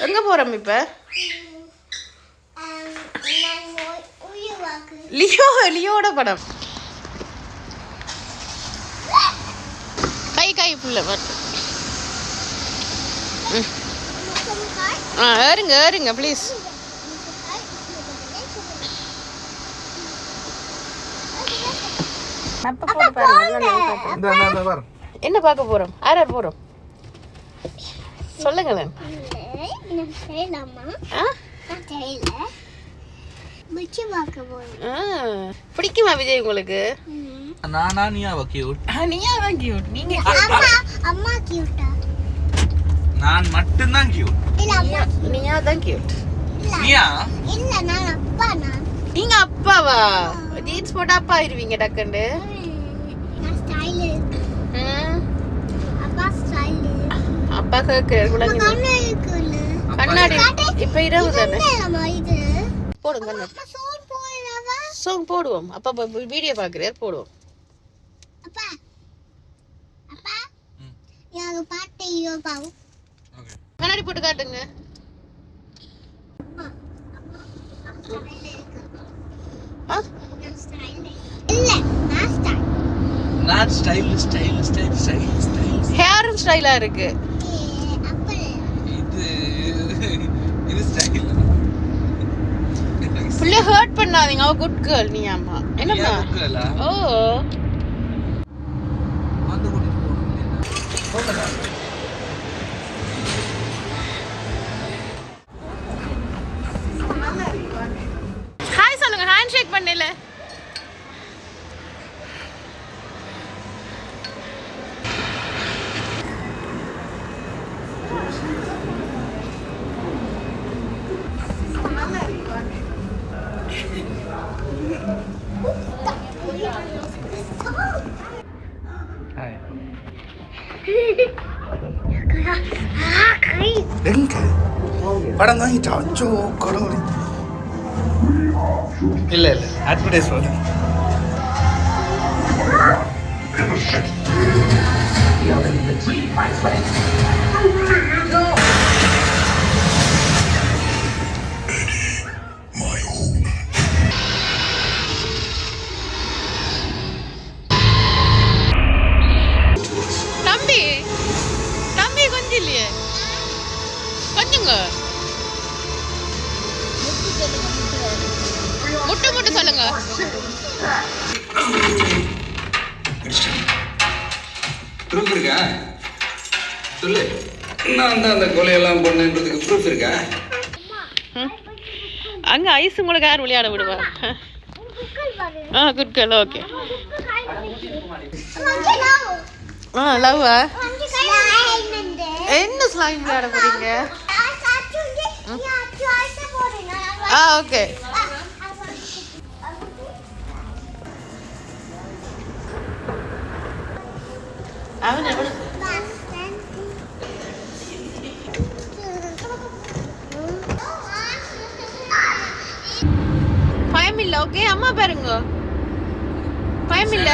எங்க போறோம் இப்ப? லியோட படம். கை புள்ள ஏறுங்க ப்ளீஸ். என்ன பார்க்க போறோம்? யார் போறோம் சொல்லுங்களேன். பிடிக்குமா விஜய் உங்களுக்கு? நானா நீயாவா கியூட்? நீயா தான் கியூட். நீங்க அம்மா கியூட்டா? நான் மட்டும் தான் கியூட். இல்ல நீயா தான் கியூட். நீயா? இல்ல நான் அப்பா. நீங்க அப்பாவா? ஜீன்ஸ் போட்டா அப்பா ஆயிருவீங்க டக்கண்டு. நான் ஸ்டைல் இருக்கு. அப்பா ஸ்டைல். அப்பா கேக்குறதுல கண்ணாடி இப்ப இரவு தானே. போடுங்க சாங் போடுவோம். அப்பா வீடியோ பாக்குறார் போடுவோம். அப்பா அப்பா யாரோ பாட்டு யோ பாவு. கண்ணாடி போட்டு காட்டுங்க. நான் ஸ்டைல் ஹேரும் ஸ்டைலா இருக்கு. இது ஸ்டைல். புள்ள ஹர்ட் பண்ணாதீங்க. அவ குட் கேர்ள். நீ அம்மா என்னம்மா? ஓ வந்து கூட்டிட்டு போறோம். ஹாய் சொல்லுங்க. ஹேண்ட் ஷேக் பண்ணல. எங்க படம் வாங்கிட்டா? அச்சோ கடவுளே. இல்ல அட்வர்டைஸ் பண்ணு. தம்பி கொஞ்சம் இல்லையே, கொஞ்சங்க முட்டு சொல்லுங்க. ப்ரூஃப் இருக்கா சொல்லு. நான் தான் அந்த கொலையெல்லாம் பண்ணேன்றதுக்கு ப்ரூஃப் இருக்கா? அங்க ஐஸ் உங்களுக்கு யார் விளையாட விடுவா? Good girl. ஓகே. லவ்வா என்ன ஸ்லைம் விளையாட போறீங்க? ஓகே. அவன் எவ்வளவு பயம் இல்ல. ஓகே அம்மா பாருங்க. பயம் இல்ல.